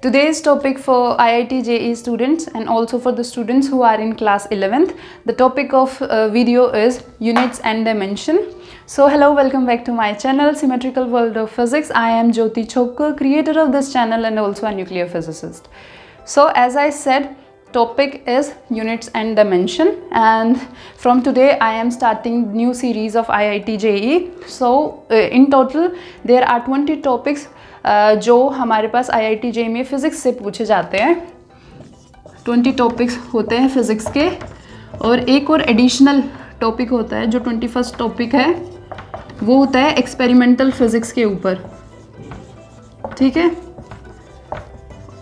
Today's topic for IIT JEE students and also for the students who are in class 11th, the topic of video is units and dimension. So hello, welcome back to my channel Symmetrical World of Physics. I am Jyoti Chokkur, creator of this channel and also a nuclear physicist. So as I said, topic is units and dimension, and from today I am starting new series of IIT JEE. So in total there are 20 topics जो हमारे पास IIT JEE में physics से पूछे जाते हैं. 20 topics होते हैं physics के, और एक और एडिशनल टॉपिक होता है जो 21st टॉपिक है, वो होता है एक्सपेरिमेंटल फिज़िक्स के ऊपर. ठीक है,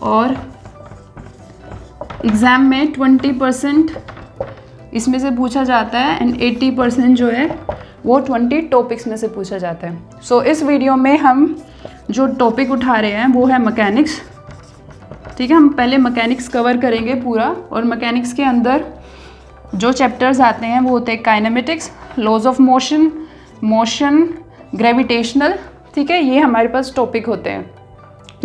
और एग्ज़ाम में 20% इसमें से पूछा जाता है एंड 80% जो है वो 20 टॉपिक्स में से पूछा जाता है. सो इस वीडियो में हम जो टॉपिक उठा रहे हैं वो है मैकेनिक्स. ठीक है, हम पहले मैकेनिक्स कवर करेंगे पूरा, और मैकेनिक्स के अंदर जो चैप्टर्स आते हैं वो होते हैं kinematics, laws of motion, motion, gravitational. ठीक है, ये हमारे पास टॉपिक होते हैं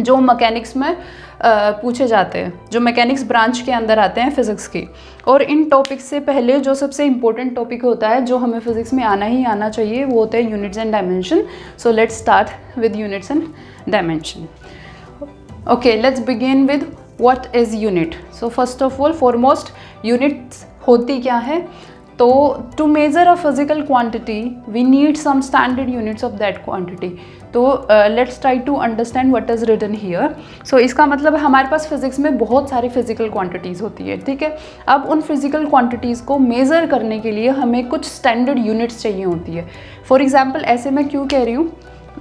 जो मैकेनिक्स में पूछे जाते हैं, जो मैकेनिक्स ब्रांच के अंदर आते हैं फिज़िक्स की. और इन टॉपिक्स से पहले जो सबसे इम्पोर्टेंट टॉपिक होता है जो हमें फिज़िक्स में आना ही आना चाहिए, वो होता है units and dimension. So let's start with units and dimension. Okay, let's begin with what is unit. So first of all foremost, units होती क्या है? तो to measure a physical quantity we need some standard units of that quantity. तो let's try to understand what is written here. So इसका मतलब हमारे पास physics में बहुत सारी फिजिकल क्वांटिटीज़ होती है. ठीक है, अब उन फिजिकल क्वांटिटीज़ को मेज़र करने के लिए हमें कुछ स्टैंडर्ड यूनिट्स चाहिए होती है. फॉर एग्जांपल, ऐसे मैं क्यों कह रही हूँ,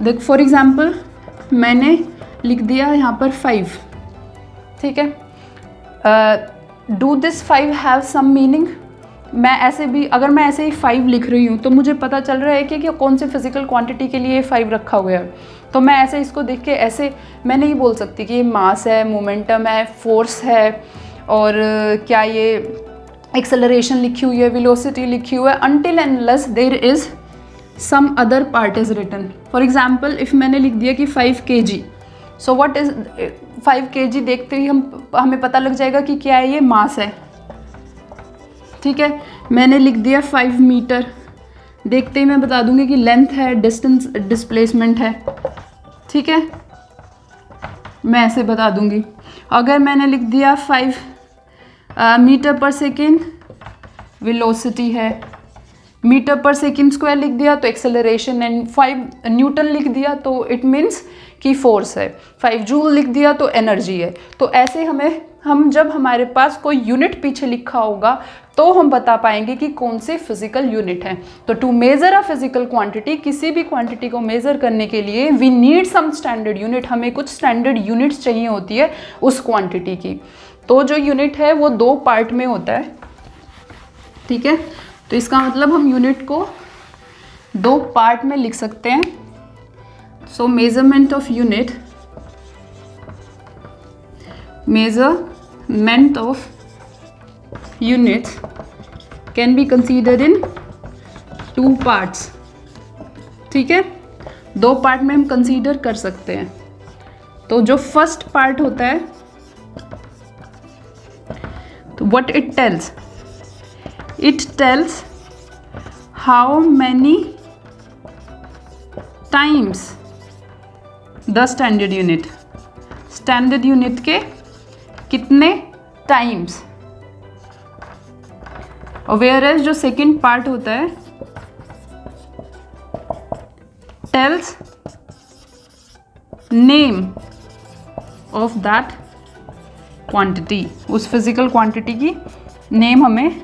देख फॉर एग्जांपल मैंने लिख दिया यहाँ पर 5. ठीक है, do this 5 have some meaning? मैं ऐसे भी, अगर मैं ऐसे ही 5 लिख रही हूँ तो मुझे पता चल रहा है कि कौन से फिजिकल क्वांटिटी के लिए 5 रखा हुआ है. तो मैं ऐसे इसको देख के ऐसे मैं नहीं बोल सकती कि ये मास है, मोमेंटम है, फोर्स है, और क्या ये एक्सेलरेशन लिखी हुई है, वेलोसिटी लिखी हुई है, until and unless there is some other part is written. For example, if मैंने लिख दिया कि 5 kg, so what is 5 kg, देखते ही हमें पता लग जाएगा कि क्या है, ये मास है. ठीक है, मैंने लिख दिया 5 मीटर, देखते ही मैं बता दूंगी कि लेंथ है, डिस्टेंस, डिस्प्लेसमेंट है. ठीक है, मैं ऐसे बता दूंगी. अगर मैंने लिख दिया 5 मीटर पर सेकेंड, वेलोसिटी है. मीटर पर सेकेंड स्क्वायर लिख दिया तो एक्सेलरेशन, एंड 5 न्यूटन लिख दिया तो इट मीन्स कि फोर्स है. 5 जूल लिख दिया तो एनर्जी है. तो ऐसे हम जब हमारे पास कोई यूनिट पीछे लिखा होगा तो हम बता पाएंगे कि कौन से फिजिकल यूनिट हैं. तो to measure a physical quantity, किसी भी क्वांटिटी को मेज़र करने के लिए we need some standard unit. हमें कुछ स्टैंडर्ड यूनिट्स चाहिए होती है उस क्वांटिटी की. तो जो यूनिट है वो 2 पार्ट में होता है. ठीक है, तो इसका मतलब हम यूनिट को 2 पार्ट में लिख सकते हैं. सो measurement of unit, measurement of units can be considered in 2 parts. ठीक है, 2 पार्ट में हम कंसीडर कर सकते हैं. तो जो फर्स्ट पार्ट होता है, तो what it tells how many times the standard unit, standard unit के कितने टाइम्स. और वेयरएज जो सेकेंड पार्ट होता है tells name of that quantity, उस फिजिकल क्वांटिटी की नेम हमें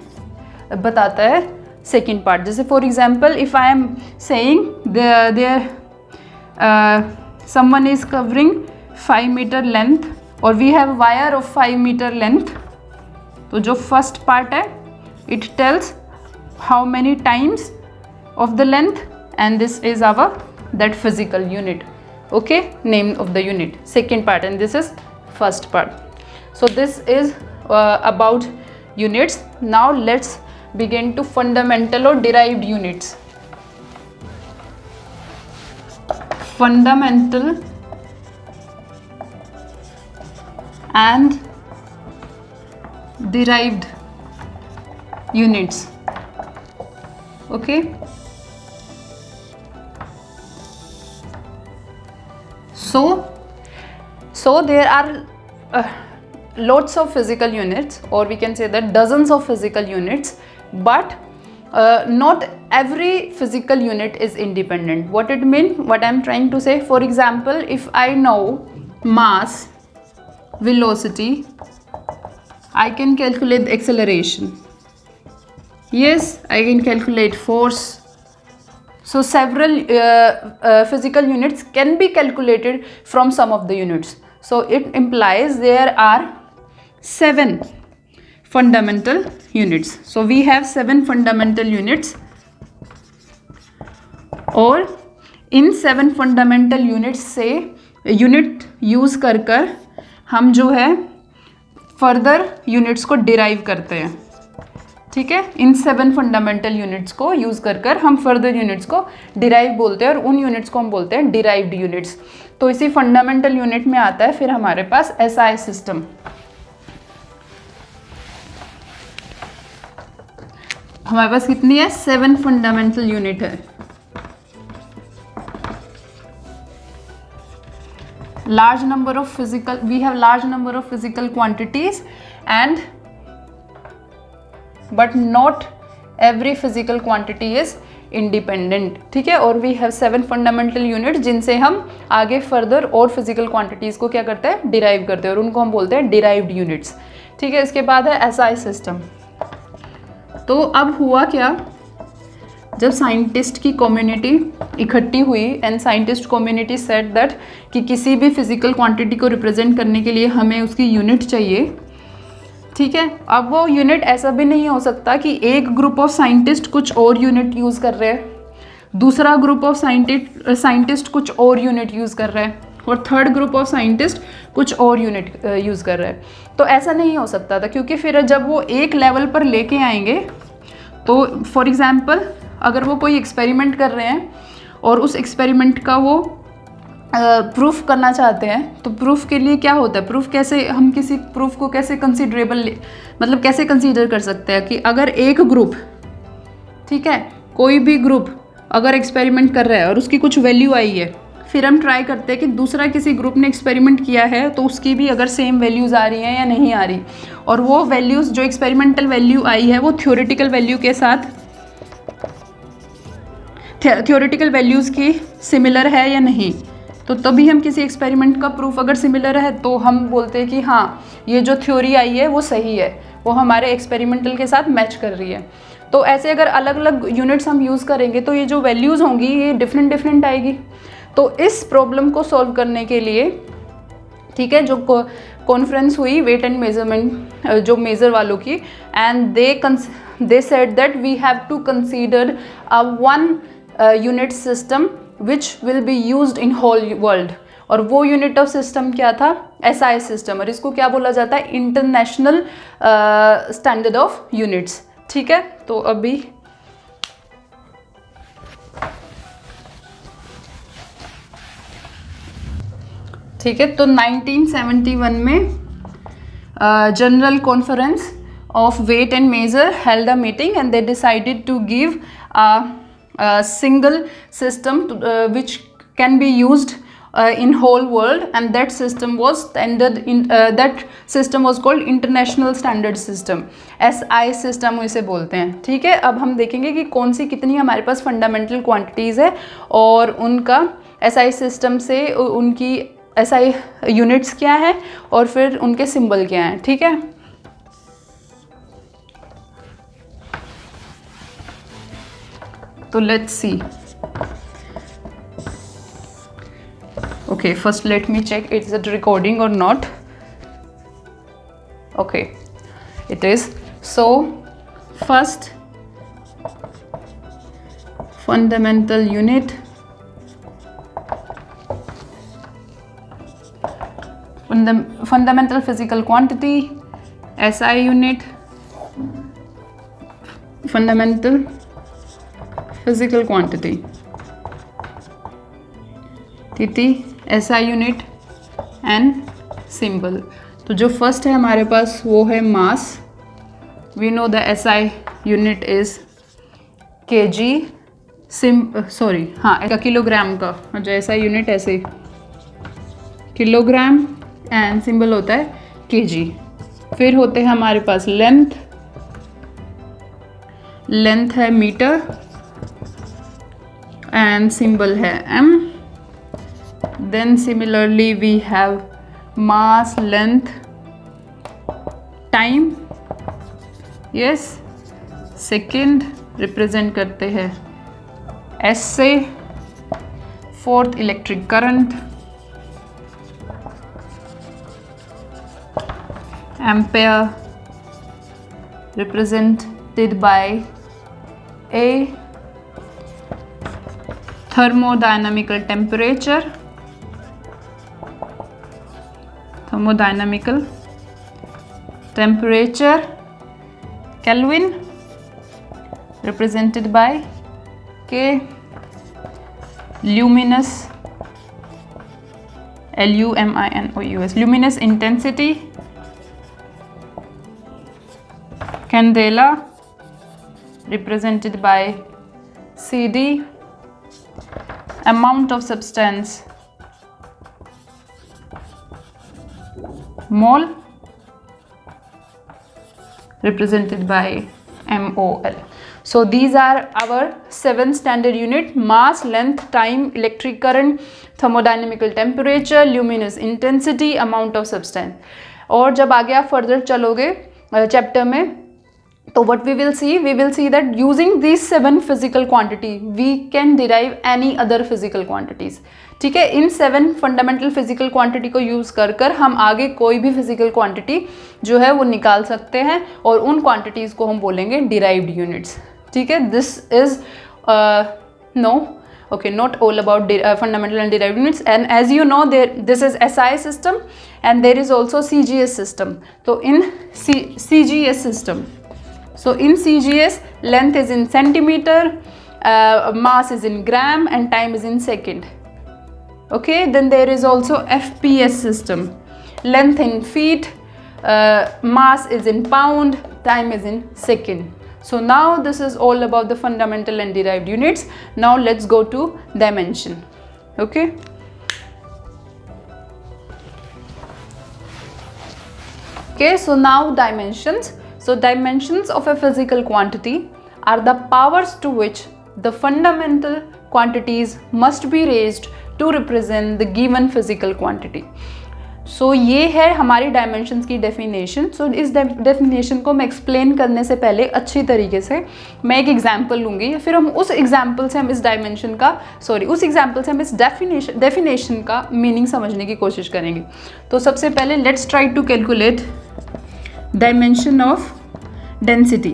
बताता है सेकेंड पार्ट. जैसे for example, if I am saying there someone is covering 5 metre length और we have wire of 5 metre length, तो जो फर्स्ट पार्ट है it tells how many times of the length, and this is our that physical unit. Okay, name of the unit, second part, and this is first part. So this is about units. Now let's begin to fundamental और derived units. Fundamental and derived units. Okay, so there are lots of physical units, or we can say that dozens of physical units, but not every physical unit is independent. What it means, what I'm trying to say, for example, if I know mass, velocity, I can calculate the acceleration. Yes, I can calculate force. So several physical units can be calculated from some of the units. So it implies there are 7 fundamental units. So we have 7 fundamental units, और इन 7 fundamental units से unit use कर हम जो है further units को derive करते हैं. ठीक है, इन 7 फंडामेंटल यूनिट्स को यूज़ कर हम फर्दर यूनिट्स को डिराइव बोलते हैं, और उन यूनिट्स को हम बोलते हैं डिराइव्ड यूनिट्स. तो इसी फंडामेंटल यूनिट में आता है फिर हमारे पास एसआई सिस्टम. हमारे पास कितनी है? 7 फंडामेंटल यूनिट है. Large number of physical, we have large number of physical quantities, and but not every physical quantity is independent. ठीक है, और we have 7 fundamental units जिनसे हम आगे further और physical quantities को क्या करते हैं? derive करते हैं, और उनको हम बोलते हैं derived units. ठीक है, इसके बाद है SI system. तो अब हुआ क्या, जब साइंटिस्ट की कम्युनिटी इकट्ठी हुई and scientist community said that कि किसी भी फिजिकल क्वांटिटी को रिप्रेजेंट करने के लिए हमें उसकी यूनिट चाहिए. ठीक है, अब वो यूनिट ऐसा भी नहीं हो सकता कि एक ग्रुप ऑफ साइंटिस्ट कुछ और यूनिट यूज़ कर रहे हैं, दूसरा ग्रुप ऑफ साइंटिस्ट कुछ और यूनिट यूज़ कर रहा है, और थर्ड ग्रुप ऑफ साइंटिस्ट कुछ और यूनिट यूज़ कर रहे हैं. तो ऐसा नहीं हो सकता था, क्योंकि फिर जब वो एक लेवल पर लेके आएंगे, तो फॉर एग्ज़ाम्पल अगर वो कोई एक्सपेरिमेंट कर रहे हैं और उस एक्सपेरिमेंट का वो प्रूफ करना चाहते हैं, तो प्रूफ के लिए क्या होता है, प्रूफ कैसे, हम किसी प्रूफ को कैसे कंसीडरेबल, मतलब कैसे कंसीडर कर सकते हैं कि अगर एक ग्रुप, ठीक है, कोई भी ग्रुप अगर एक्सपेरिमेंट कर रहा है और उसकी कुछ वैल्यू आई है, फिर हम ट्राई करते हैं कि दूसरा किसी ग्रुप ने एक्सपेरिमेंट किया है तो उसकी भी अगर सेम वैल्यूज़ आ रही हैं या नहीं आ रही, और वो वैल्यूज़ जो एक्सपेरिमेंटल वैल्यू आई है वो थ्योरेटिकल वैल्यू के साथ, थ्योरेटिकल वैल्यूज़ की सिमिलर है या नहीं. तो तभी हम किसी एक्सपेरिमेंट का प्रूफ अगर सिमिलर है तो हम बोलते हैं कि हाँ, ये जो थ्योरी आई है वो सही है, वो हमारे एक्सपेरिमेंटल के साथ मैच कर रही है. तो ऐसे अगर अलग अलग यूनिट्स हम यूज़ करेंगे तो ये जो वैल्यूज़ होंगी ये डिफरेंट आएगी. तो इस प्रॉब्लम को सॉल्व करने के लिए, ठीक है, जो कॉन्फ्रेंस हुई वेट एंड मेजरमेंट, जो मेज़र वालों की, and they said that we have to consider a one unit system which will be used in whole world. और वो यूनिट ऑफ सिस्टम क्या था? एसआई सिस्टम, और इसको क्या बोला जाता है? International standard of units. ठीक है, तो अभी ठीक है, तो 1971 में general conference of weight and measure held a meeting and they decided to give a single system which can be used in whole world, and that system was standard that system was called international standard system. SI system इसे बोलते हैं. ठीक है, अब हम देखेंगे कि कौन सी कितनी हमारे पास फंडामेंटल क्वांटिटीज़ है और उनका SI सिस्टम से उनकी SI यूनिट्स क्या है और फिर उनके सिंबल क्या हैं. ठीक है, तो let's see. Okay, first let me check is it recording or not. Okay, it is. So first fundamental unit, fundamental physical quantity, SI unit, fundamental physical quantity, TT, SI unit and symbol. तो जो first है हमारे पास वो है mass. We know the SI unit is kg. Kilogram का जो SI unit ऐसे किलोग्राम एंड सिंबल होता है kg. फिर होते हैं हमारे पास लेंथ है मीटर एंड सिंबल है m. Then similarly we have mass, length, time, yes, second represent करते हैं S से. Fourth electric current, ampere represented by A. Thermodynamical temperature, Kelvin represented by K. Luminous, LUMINOUS, luminous intensity, candela represented by CD. Amount of substance, mole represented by MOL. So these are our 7 standard unit: mass, length, time, electric current, thermodynamical temperature, luminous intensity, amount of substance. और जब आगे आप further चलोगे chapter में तो what we will see that using these 7 physical quantity we can derive any other physical quantities. ठीक है, इन 7 fundamental physical quantity को यूज़ कर हम आगे कोई भी फिजिकल क्वांटिटी जो है वो निकाल सकते हैं और उन क्वांटिटीज़ को हम बोलेंगे डिराइव्ड यूनिट्स. ठीक है, this is not all about fundamental and derived units. And as you know, this is SI system and there is also CGS system. So in CGS system, length is in centimeter, mass is in gram and time is in second. Okay, then there is also FPS system, length in feet, mass is in pound, time is in second. So now this is all about the fundamental and derived units. Now let's go to dimension. Okay. Okay, so now dimensions. So dimensions of a physical quantity are the powers to which the fundamental quantities must be raised to represent the given physical quantity. So ये है हमारी dimensions की definition. सो इस definition को मैं explain करने से पहले अच्छी तरीके से मैं एक एग्जांपल लूँगी या फिर हम उस एग्जांपल से हम इस डेफिनेशन का मीनिंग समझने की कोशिश करेंगे. तो सबसे पहले let's try to calculate dimension of density.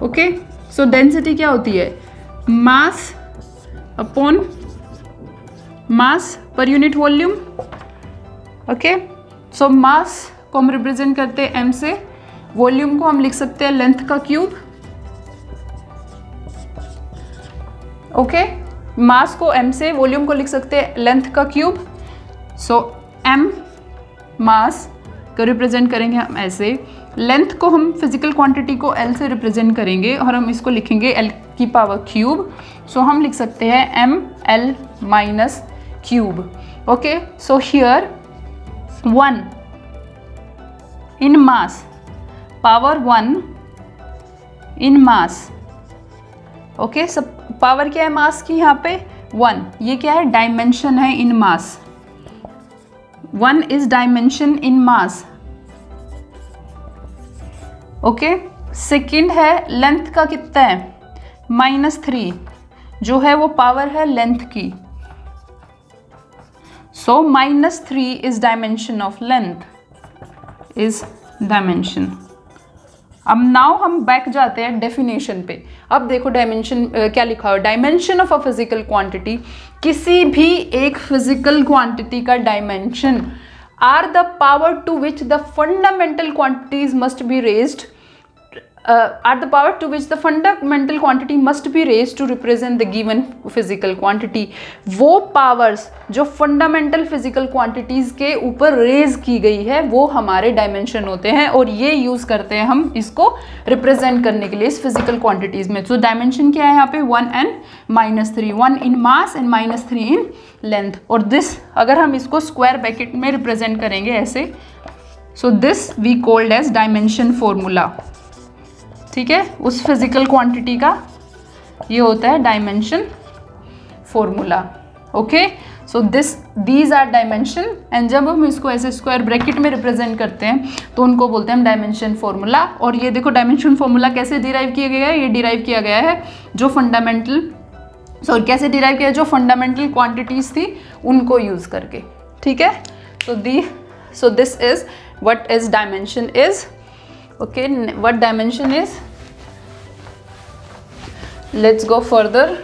Okay, so density क्या होती है? Mass upon mass per unit volume. Okay, so mass को हम रिप्रेजेंट करते हैं m से, वॉल्यूम को हम लिख सकते हैं लेंथ का क्यूब. ओके, मास को m से, वॉल्यूम को लिख सकते हैं लेंथ का क्यूब. सो m मास को रिप्रेजेंट करेंगे हम ऐसे, लेंथ को हम फिजिकल क्वांटिटी को l से रिप्रेजेंट करेंगे और हम इसको लिखेंगे l की पावर क्यूब. सो हम लिख सकते हैं ml minus cube. Okay, so here 1 in mass, power 1 in mass. Okay, सब पावर क्या है मास की यहाँ पे? 1. ये क्या है? डायमेंशन है इन मास. 1 is dimension in mass. Okay, second है लेंथ का कितना है? -3 जो है वो पावर है लेंथ की. So -3 is dimension of length, is dimension. अब नाउ हम बैक जाते हैं डेफिनेशन पे. अब देखो डायमेंशन क्या लिखा हो. Dimension of a physical quantity, किसी भी एक फिजिकल क्वांटिटी का dimension are the power to which the fundamental quantities must be raised at the power to which the fundamental quantity must be raised to represent the given physical quantity। वो powers जो fundamental physical quantities के ऊपर raise की गई है वो हमारे dimension होते हैं, और ये यूज़ करते हैं हम इसको रिप्रेजेंट करने के लिए इस फिजिकल क्वांटिटीज़ में। तो डायमेंशन क्या है यहाँ पे 1 and -3, 1 in mass and -3 in length. और दिस अगर हम इसको स्क्वायर ब्रैकेट में रिप्रेजेंट करेंगे ऐसे, so this we called as dimension formula. ठीक है, उस फिजिकल क्वांटिटी का ये होता है dimension formula. Okay, so these are dimension, and जब हम इसको ऐसे स्क्वायर ब्रैकेट में रिप्रेजेंट करते हैं तो उनको बोलते हैं हम डायमेंशन फॉर्मूला। और ये देखो डायमेंशन फॉर्मूला कैसे डिराइव किया गया है, ये डिराइव किया गया है जो कैसे डिराइव किया, जो फंडामेंटल क्वांटिटीज़ थी उनको यूज़ करके। ठीक है, सो this is what is dimension is. Okay, what dimension is, let's go further.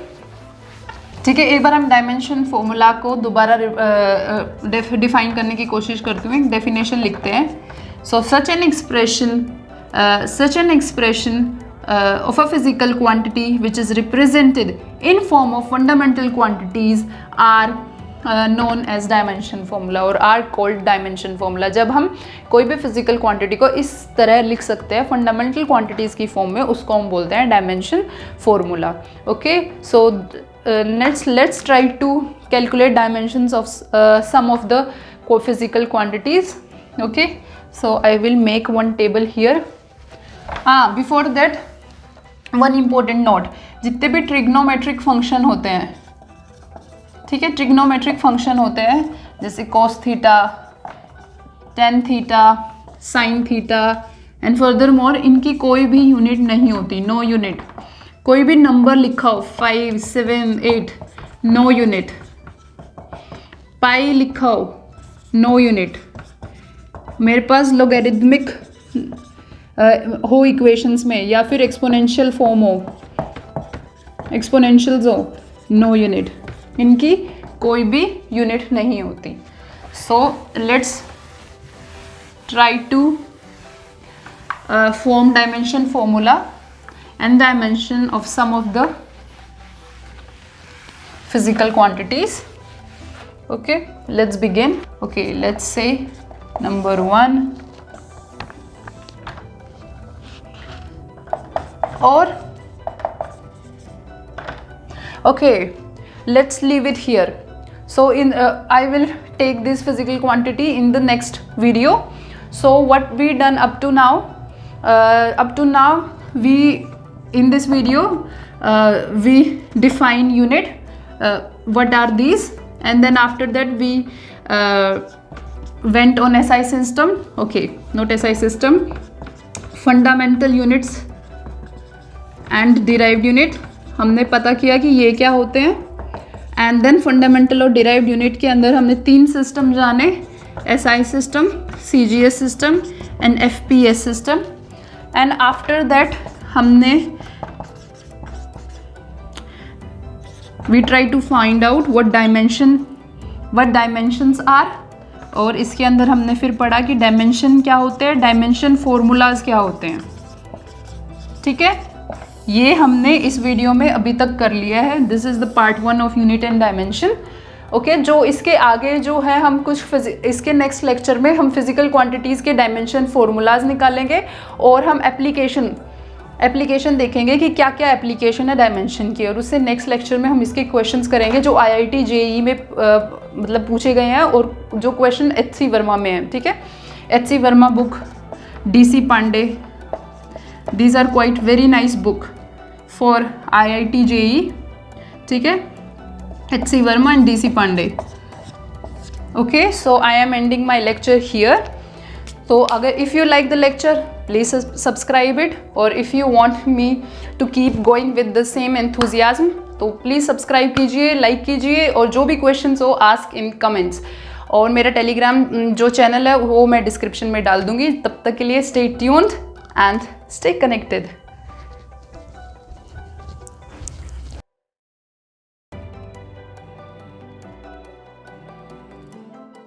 ठीक है, एक बार हम डायमेंशन फॉर्मूला को दोबारा डिफाइन करने की कोशिश करते हुए एक डेफिनेशन लिखते हैं। So such an expression of a physical quantity which is represented in form of fundamental quantities are known as dimension formula or are called dimension formula। जब हम कोई भी फिजिकल क्वांटिटी को इस तरह लिख सकते हैं फंडामेंटल क्वांटिटीज़ की फॉर्म में, उसको हम बोलते हैं dimension formula. Okay, so let's try to calculate dimensions of some of the physical quantities। okay, so I will make one table here। before that one important note, जितने भी trigonometric function होते हैं, ठीक है, ट्रिग्नोमेट्रिक फंक्शन होते हैं जैसे cos theta, tan theta, sin theta and further more, इनकी कोई भी यूनिट नहीं होती, नो यूनिट। कोई भी नंबर लिखा हो 5, 7, 8, नो यूनिट। पाई लिखा हो, नो यूनिट। मेरे पास लॉगरिदमिक हो इक्वेशंस में, या फिर एक्सपोनेंशियल फॉर्म हो, एक्सपोनेंशियल्स हो, नो यूनिट। इनकी कोई भी यूनिट नहीं होती। So let's try to form dimension formula and dimension of some of the physical quantities। okay, let's begin। okay, let's say number 1 or okay, let's leave it here। so in I will take this physical quantity in the next video। so what we done up to now, we in this video we define unit, what are these, and then after that we went on SI system। okay, not SI system, fundamental units and derived unit हमने पता किया कि ये क्या होते हैं, and then fundamental और derived unit के अंदर हमने 3 सिस्टम जाने, SI system, CGS system and FPS system. And after that हमने we try to find out what dimensions are, और इसके अंदर हमने फिर पढ़ा कि डायमेंशन क्या होते हैं, डायमेंशन फॉर्मूलाज क्या होते हैं। ठीक है, ये हमने इस वीडियो में अभी तक कर लिया है। This is the part 1 of unit and dimension. Okay, जो इसके आगे जो है हम कुछ इसके नेक्स्ट लेक्चर में हम फिजिकल क्वांटिटीज़ के डायमेंशन फॉर्मूलाज निकालेंगे, और हम एप्लीकेशन देखेंगे कि क्या क्या एप्लीकेशन है डायमेंशन की, और उससे नेक्स्ट लेक्चर में हम इसके क्वेश्चंस करेंगे जो IIT JEE में मतलब पूछे गए हैं, और जो क्वेश्चन HC वर्मा में है। ठीक है, HC Verma book, DC Pandey, these are quite very nice book for IIT JEE। ठीक है, HC Verma and DC Pandey. okay, so I am ending my lecture here। तो अगर if you like the lecture please subscribe it, और if you want me to keep going with the same enthusiasm तो please subscribe कीजिए, like कीजिए, और जो भी questions हो आस्क इन कमेंट्स। और मेरा टेलीग्राम जो चैनल है वो मैं डिस्क्रिप्शन में डाल दूँगी। तब तक के लिए stay tuned and stay connected।